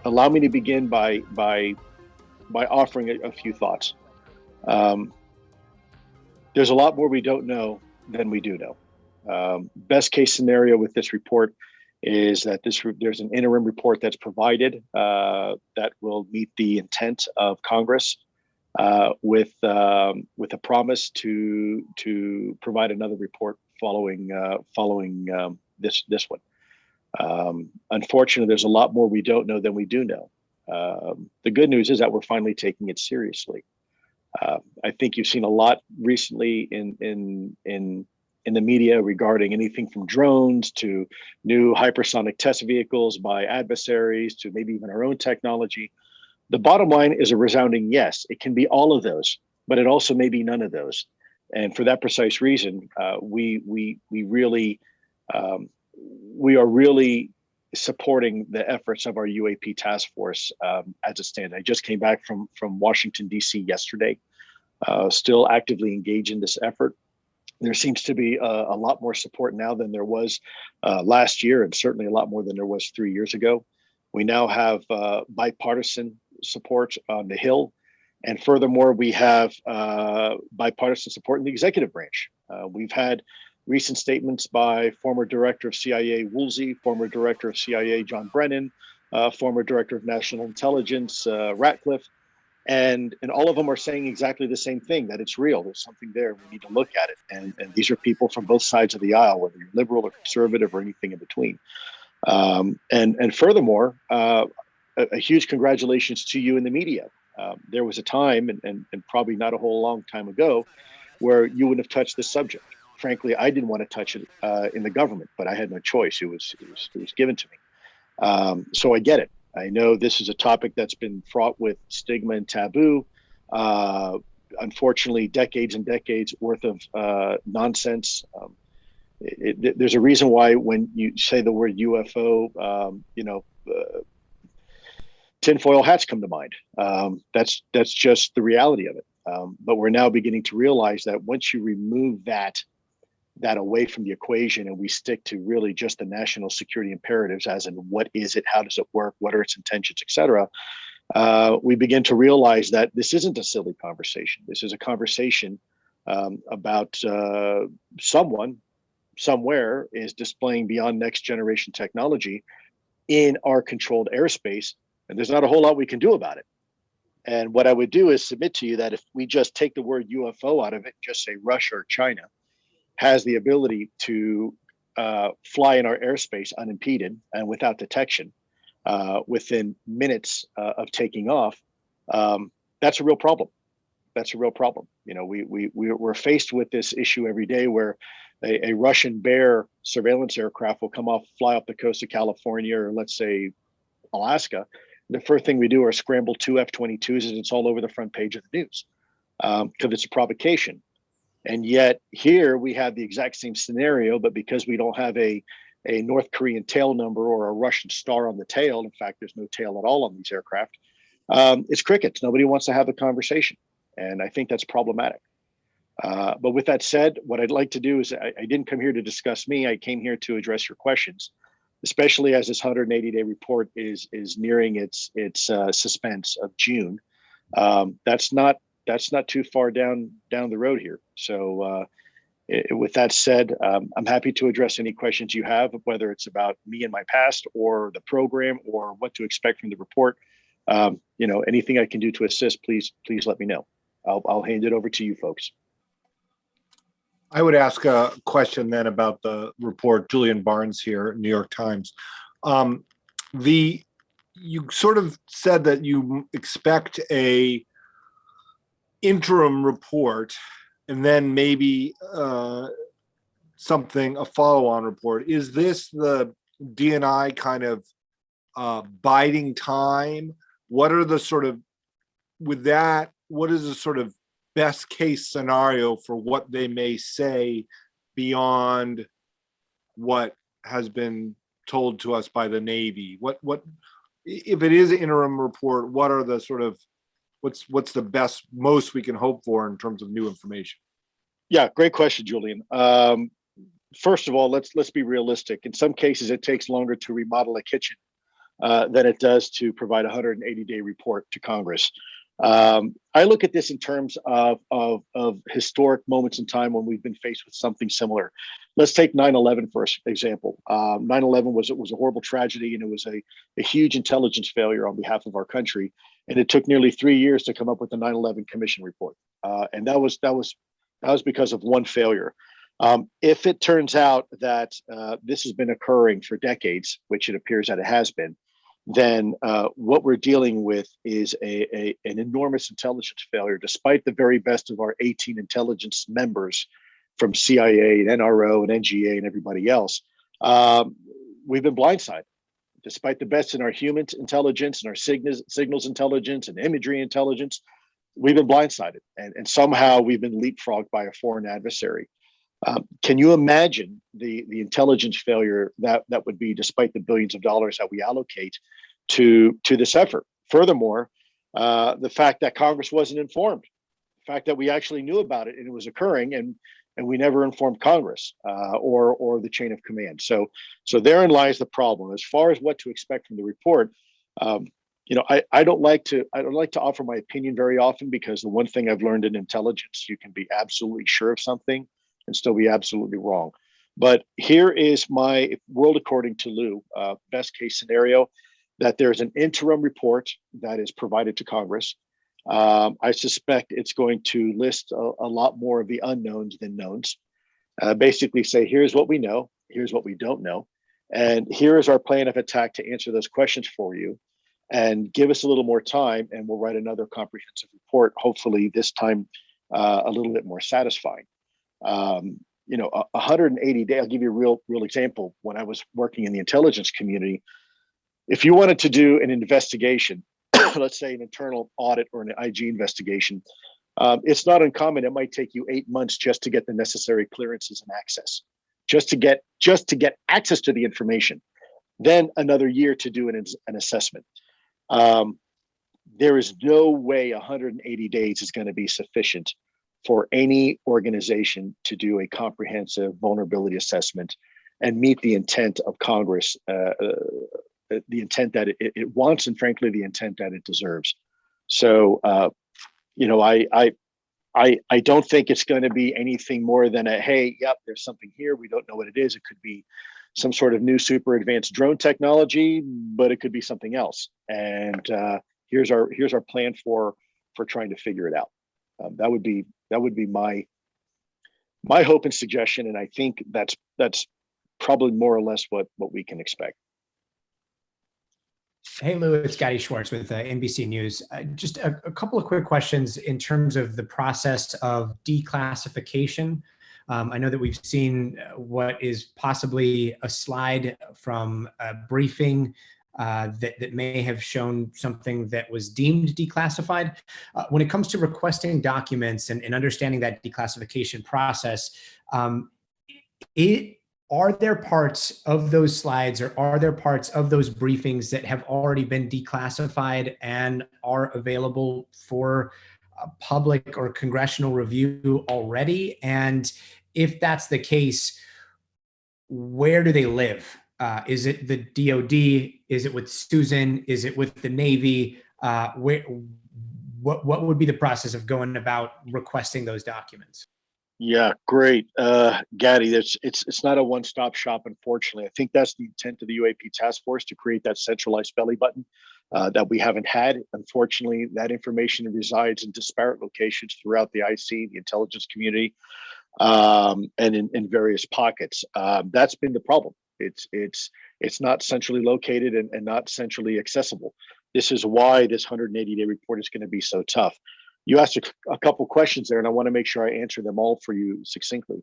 Allow me to begin by offering a few thoughts. Um, there's a lot more we don't know than we do know. Best case scenario with this report is that there's an interim report that's provided that will meet the intent of Congress with a promise to provide another report following this one. Unfortunately, there's a lot more we don't know than we do know. The good news is that we're finally taking it seriously. I think you've seen a lot recently in the media regarding anything from drones to new hypersonic test vehicles by adversaries to maybe even our own technology. The bottom line is a resounding yes. It can be all of those, but it also may be none of those. And for that precise reason, we really we are really supporting the efforts of our UAP task force as it stands. I just came back from Washington, D.C. yesterday, still actively engaged in this effort. There seems to be a lot more support now than there was last year, and certainly a lot more than there was 3 years ago. We now have bipartisan support on the Hill. And furthermore, we have bipartisan support in the executive branch. We've had recent statements by former Director of CIA Woolsey, former Director of CIA John Brennan, former Director of National Intelligence Ratcliffe, and all of them are saying exactly the same thing, that it's real. There's something there. We need to look at it. And these are people from both sides of the aisle, whether you're liberal or conservative or anything in between. And furthermore, a huge congratulations to you in the media. There was a time, and probably not a whole long time ago, where you wouldn't have touched this subject. Frankly, I didn't want to touch it in the government, but I had no choice. It was given to me. So I get it. I know this is a topic that's been fraught with stigma and taboo. Unfortunately, decades and decades worth of nonsense. There's a reason why when you say the word UFO, tinfoil hats come to mind. That's just the reality of it. But we're now beginning to realize that once you remove that away from the equation and we stick to really just the national security imperatives, as in what is it, how does it work, what are its intentions, et cetera, we begin to realize that this isn't a silly conversation. This is a conversation about someone somewhere is displaying beyond next generation technology in our controlled airspace, and there's not a whole lot we can do about it. And what I would do is submit to you that if we just take the word UFO out of it, just say Russia or China has the ability to fly in our airspace unimpeded and without detection within minutes of taking off, that's a real problem. That's a real problem. You know, we're faced with this issue every day where a Russian Bear surveillance aircraft will fly off the coast of California, or let's say Alaska. The first thing we do are scramble 2 F-22s, and it's all over the front page of the news because it's a provocation. And yet here we have the exact same scenario, but because we don't have a North Korean tail number or a Russian star on the tail, in fact, there's no tail at all on these aircraft, it's crickets. Nobody wants to have a conversation. And I think that's problematic. But with that said, what I'd like to do is I didn't come here to discuss me. I came here to address your questions, especially as this 180-day report is nearing its suspense of June. That's not too far down the road here. So with that said, I'm happy to address any questions you have, whether it's about me and my past or the program or what to expect from the report. Anything I can do to assist, please let me know. I'll hand it over to you folks. I would ask a question then about the report. Julian Barnes here, New York Times. You sort of said that you expect a interim report and then maybe a follow-on report. Is this the DNI kind of biding time? What are the sort of, with that, what is the sort of best case scenario for what they may say beyond what has been told to us by the Navy? What if it is an interim report, what are the sort of, what's the best, most we can hope for in terms of new information? Yeah, great question, Julian. First of all, let's be realistic. In some cases, it takes longer to remodel a kitchen than it does to provide a 180-day report to Congress. I look at this in terms of historic moments in time when we've been faced with something similar. Let's take 9/11 for example. 9/11 was a horrible tragedy, and it was a huge intelligence failure on behalf of our country. And it took nearly 3 years to come up with the 9/11 Commission report, and that was because of one failure. If it turns out that this has been occurring for decades, which it appears that it has been, then what we're dealing with is an enormous intelligence failure, despite the very best of our 18 intelligence members from CIA and NRO and NGA and everybody else. We've been blindsided. Despite the best in our human intelligence and our signals intelligence and imagery intelligence, we've been blindsided. And somehow we've been leapfrogged by a foreign adversary. Can you imagine the intelligence failure that would be, despite the billions of dollars that we allocate to this effort? Furthermore, the fact that Congress wasn't informed, the fact that we actually knew about it and it was occurring, and we never informed Congress or the chain of command. So therein lies the problem. As far as what to expect from the report, I don't like to offer my opinion very often, because the one thing I've learned in intelligence, you can be absolutely sure of something and still be absolutely wrong. But here is my world according to Lou, best case scenario, that there's an interim report that is provided to Congress. I suspect it's going to list a lot more of the unknowns than knowns. Basically say, here's what we know, here's what we don't know, and here is our plan of attack to answer those questions for you. And give us a little more time, and we'll write another comprehensive report, hopefully this time a little bit more satisfying. 180 days, I'll give you a real example. When I was working in the intelligence community, if you wanted to do an investigation, let's say an internal audit or an IG investigation, it's not uncommon. It might take you 8 months just to get the necessary clearances and access, just to get access to the information, then another year to do an assessment. There is no way 180 days is going to be sufficient for any organization to do a comprehensive vulnerability assessment and meet the intent of Congress, the intent that it wants, and frankly, the intent that it deserves. So, I don't think it's going to be anything more than a, hey, yep, there's something here. We don't know what it is. It could be some sort of new super advanced drone technology, but it could be something else. And here's our plan for trying to figure it out. That would be my hope and suggestion, and I think that's probably more or less what we can expect. Hey, Lou, it's Gadi Schwartz with NBC News. Just a couple of quick questions in terms of the process of declassification. I know that we've seen what is possibly a slide from a briefing that may have shown something that was deemed declassified. When it comes to requesting documents and understanding that declassification process, are there parts of those slides or are there parts of those briefings that have already been declassified and are available for public or congressional review already? And if that's the case, where do they live? Is it the DOD? Is it with Susan? Is it with the Navy? What would be the process of going about requesting those documents? Yeah, great. Gadi, it's not a one-stop shop, unfortunately. I think that's the intent of the UAP task force, to create that centralized belly button that we haven't had. Unfortunately, that information resides in disparate locations throughout the IC, the intelligence community, and in various pockets. That's been the problem. It's not centrally located and not centrally accessible. This is why this 180-day report is going to be so tough. You asked a couple questions there, and I want to make sure I answer them all for you succinctly.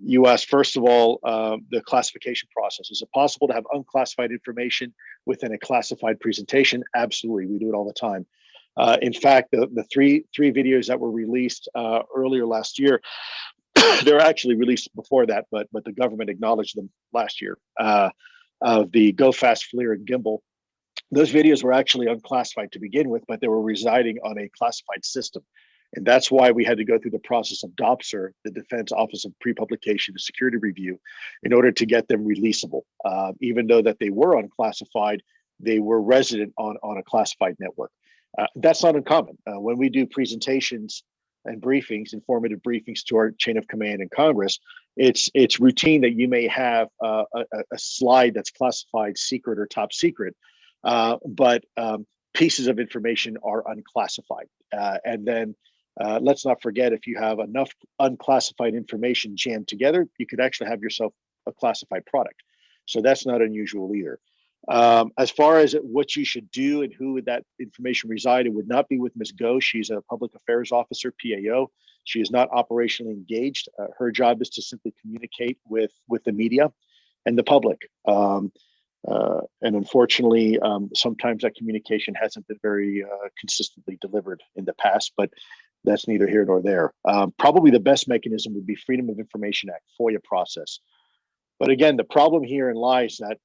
You asked, first of all, the classification process. Is it possible to have unclassified information within a classified presentation? Absolutely, we do it all the time. In fact, the three videos that were released earlier last year, they're actually released before that, but the government acknowledged them last year, of the Go Fast, FLIR, and Gimbal. Those videos were actually unclassified to begin with, but they were residing on a classified system. And that's why we had to go through the process of DOPSR, the Defense Office of Pre-Publication and Security Review, in order to get them releasable. Even though that they were unclassified, they were resident on a classified network. That's not uncommon. When we do presentations and briefings, informative briefings to our chain of command in Congress, it's routine that you may have a slide that's classified secret or top secret, but pieces of information are unclassified. And then let's not forget, if you have enough unclassified information jammed together, you could actually have yourself a classified product. So that's not unusual either. As far as what you should do and who would that information reside, it would not be with Ms. Go. She's a public affairs officer, PAO. She is not operationally engaged. Her job is to simply communicate with the media and the public. And unfortunately, sometimes that communication hasn't been very consistently delivered in the past, but that's neither here nor there. Probably the best mechanism would be Freedom of Information Act, FOIA process. But again, the problem herein lies that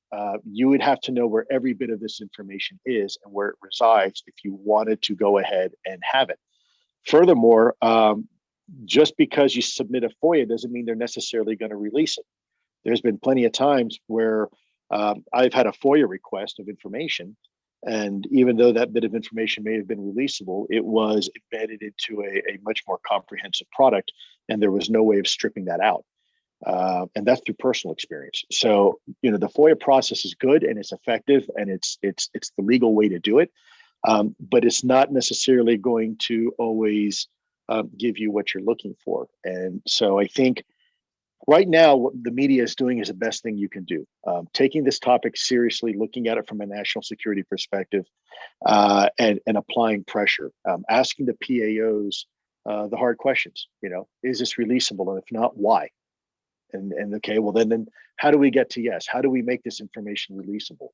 you would have to know where every bit of this information is and where it resides if you wanted to go ahead and have it. Furthermore, just because you submit a FOIA doesn't mean they're necessarily going to release it. There's been plenty of times where I've had a FOIA request of information, and even though that bit of information may have been releasable, it was embedded into a much more comprehensive product, and there was no way of stripping that out. And that's through personal experience. So, the FOIA process is good and it's effective, and it's the legal way to do it. But it's not necessarily going to always give you what you're looking for. And so I think right now, what the media is doing is the best thing you can do. Taking this topic seriously, looking at it from a national security perspective, and applying pressure, asking the PAOs the hard questions. Is this releasable? And if not, why? And okay, well then how do we get to yes? How do we make this information releasable?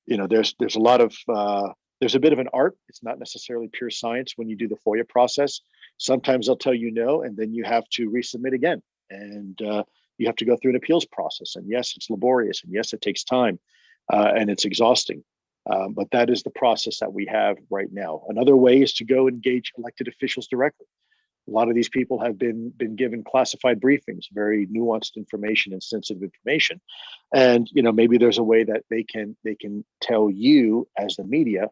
There's a lot of there's a bit of an art. It's not necessarily pure science when you do the FOIA process. Sometimes they'll tell you no, and then you have to resubmit again, and you have to go through an appeals process. And yes, it's laborious, and yes, it takes time, and it's exhausting. But that is the process that we have right now. Another way is to go engage elected officials directly. A lot of these people have been given classified briefings, very nuanced information and sensitive information. And maybe there's a way that they can tell you as the media,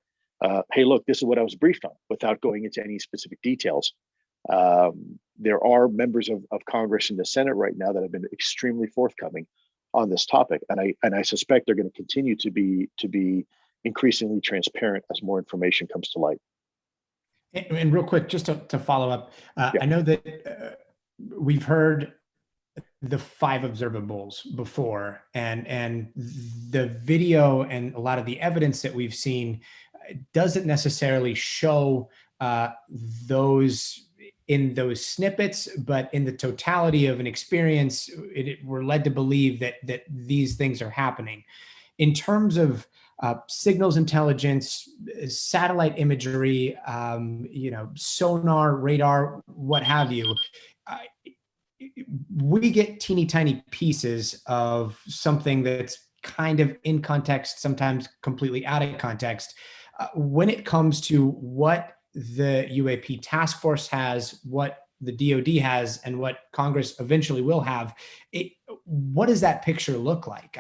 hey, look, this is what I was briefed on, without going into any specific details. There are members of Congress in the Senate right now that have been extremely forthcoming on this topic, and I suspect they're going to continue to be increasingly transparent as more information comes to light. And real quick, just to follow up, Yeah. I know that we've heard the 5 observables before, and the video and a lot of the evidence that we've seen doesn't necessarily show those in those snippets, but in the totality of an experience, we're led to believe that these things are happening. In terms of signals intelligence, satellite imagery, sonar, radar, what have you, we get teeny tiny pieces of something that's kind of in context, sometimes completely out of context. When it comes to what the UAP task force has, what the DoD has, and what Congress eventually will have, what does that picture look like?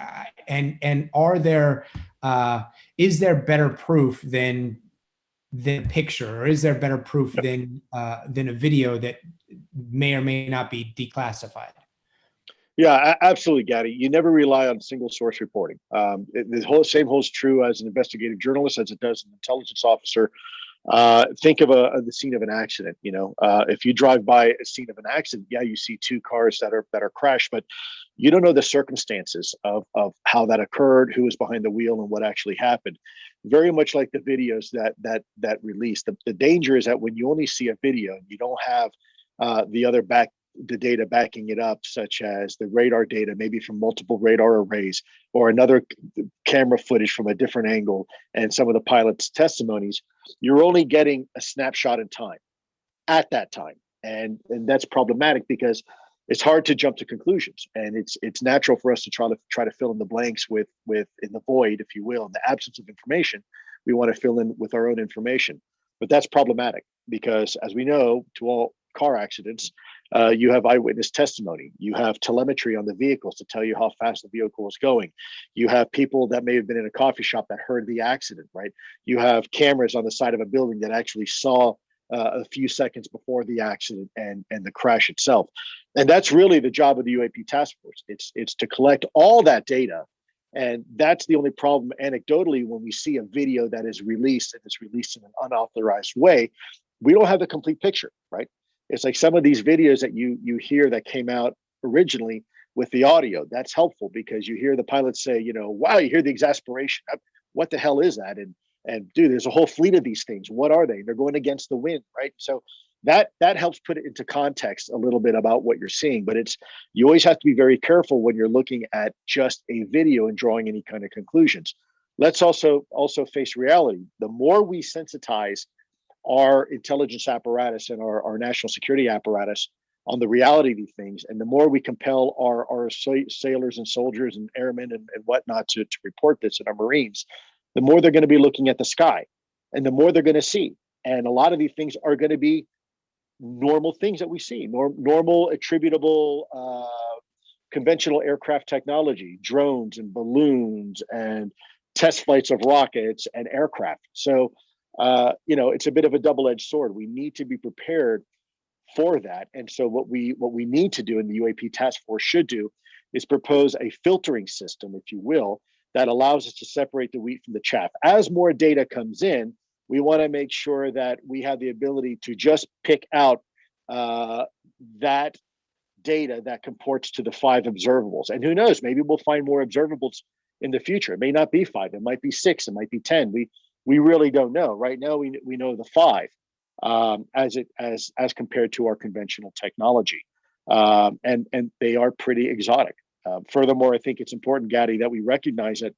And are there is there better proof than the picture, or is there better proof than a video that may or may not be declassified? Yeah, absolutely, Gaddy. You never rely on single source reporting. The same holds true as an investigative journalist as it does an intelligence officer. Think of the scene of an accident. If you drive by a scene of an accident, yeah, you see 2 cars that are crashed, but you don't know the circumstances of how that occurred, who was behind the wheel, and what actually happened. Very much like the videos that release. The danger is that when you only see a video, you don't have the data backing it up, such as the radar data, maybe from multiple radar arrays, or another camera footage from a different angle, and some of the pilot's testimonies. You're only getting a snapshot in time at that time. And that's problematic because it's hard to jump to conclusions. And it's natural for us to try to fill in the blanks with in the void, if you will, in the absence of information. We want to fill in with our own information. But that's problematic because, as we know, to all car accidents, You have eyewitness testimony. You have telemetry on the vehicles to tell you how fast the vehicle was going. You have people that may have been in a coffee shop that heard the accident, right? You have cameras on the side of a building that actually saw a few seconds before the accident and the crash itself. And that's really the job of the UAP task force. It's to collect all that data. And that's the only problem anecdotally when we see a video that is released and it's released in an unauthorized way. We don't have the complete picture, right? It's like some of these videos that you hear that came out originally with the audio. That's helpful because you hear the pilot say, wow, you hear the exasperation. What the hell is that? And dude, there's a whole fleet of these things. What are they? They're going against the wind, right? So that helps put it into context a little bit about what you're seeing. But you always have to be very careful when you're looking at just a video and drawing any kind of conclusions. Let's also face reality. The more we sensitize our intelligence apparatus and our national security apparatus on the reality of these things, and the more we compel our sailors and soldiers and airmen and whatnot to report this, and our Marines, the more they're going to be looking at the sky and the more they're going to see. And a lot of these things are going to be normal things that we see, normal attributable conventional aircraft technology, drones and balloons and test flights of rockets and aircraft. So, it's a bit of a double-edged sword. We need to be prepared for that. And so what we need to do, and the UAP task force should do, is propose a filtering system, if you will, that allows us to separate the wheat from the chaff. As more data comes in, we want to make sure that we have the ability to just pick out that data that comports to the 5 observables. And who knows, maybe we'll find more observables in the future. It may not be 5, it might be 6, it might be 10. We really don't know. Right now, we know the 5 as compared to our conventional technology, and they are pretty exotic. Furthermore, I think it's important, Gaddy, that we recognize that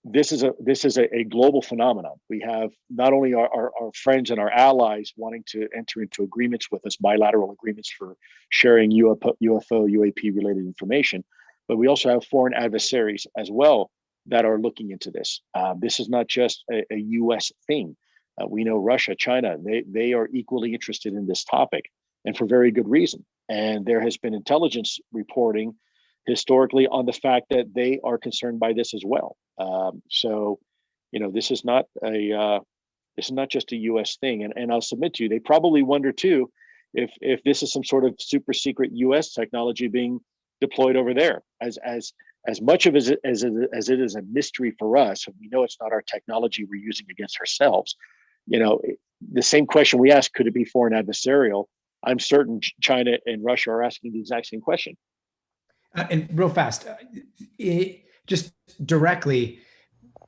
this is a global phenomenon. We have not only our friends and our allies wanting to enter into agreements with us, bilateral agreements for sharing UFO, UAP related information, but we also have foreign adversaries as well that are looking into this. This is not just a US thing. We know Russia, China, they are equally interested in this topic, and for very good reason. And there has been intelligence reporting historically on the fact that they are concerned by this as well. So, this is not just a US thing. And I'll submit to you, they probably wonder too, if this is some sort of super secret US technology being deployed over there. As much of it as it is a mystery for us, and we know it's not our technology we're using against ourselves. The same question we ask, could it be foreign adversarial? I'm certain China and Russia are asking the exact same question. And real fast, just directly,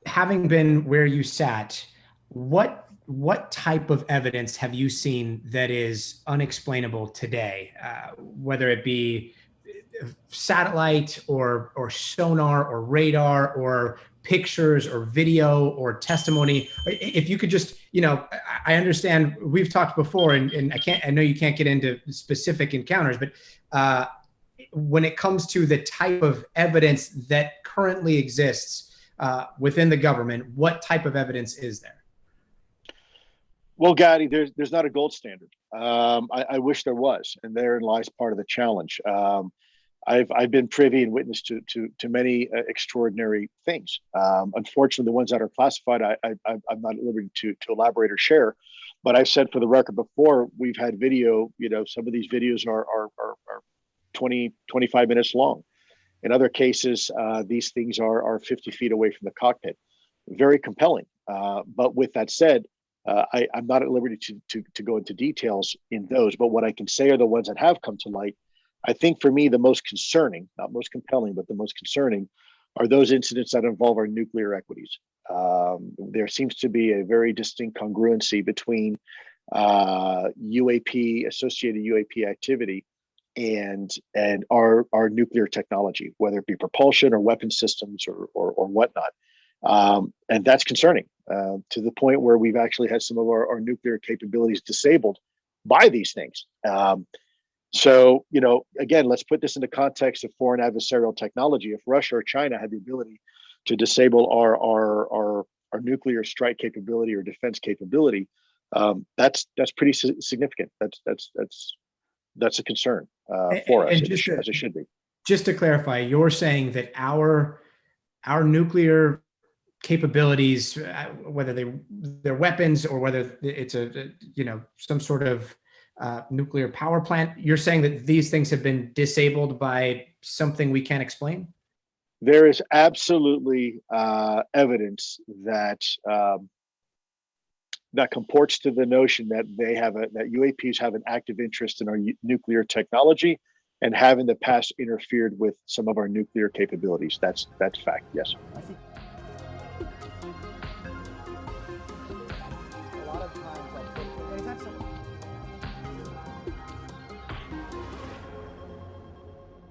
having been where you sat, what type of evidence have you seen that is unexplainable today, whether it be satellite or sonar or radar or pictures or video or testimony? If you could just, I understand we've talked before, and I know you can't get into specific encounters, but when it comes to the type of evidence that currently exists within the government, what type of evidence is there? Well, Gaddy, there's not a gold standard. I wish there was, and therein lies part of the challenge. I've been privy and witness to many extraordinary things. Unfortunately, the ones that are classified, I'm not at liberty to elaborate or share. But I've said for the record before, we've had video. Some of these videos are 20, 25 minutes long. In other cases, these things are 50 feet away from the cockpit. Very compelling. But with that said, I'm not at liberty to go into details in those. But what I can say are the ones that have come to light. I think for me, the most concerning, not most compelling, but the most concerning are those incidents that involve our nuclear equities. There seems to be a very distinct congruency between UAP, associated UAP activity, and our nuclear technology, whether it be propulsion or weapon systems or whatnot. And that's concerning to the point where we've actually had some of our nuclear capabilities disabled by these things. So, again, let's put this into context of foreign adversarial technology. If Russia or China had the ability to disable our nuclear strike capability or defense capability, that's pretty significant. That's that's a concern for us, And as it should be. Just to clarify, you're saying that our nuclear capabilities, whether they're weapons or whether it's some sort of nuclear power plant, you're saying that these things have been disabled by something we can't explain? There is absolutely evidence that that comports to the notion that that UAPs have an active interest in our nuclear technology and have in the past interfered with some of our nuclear capabilities. That's fact. Yes.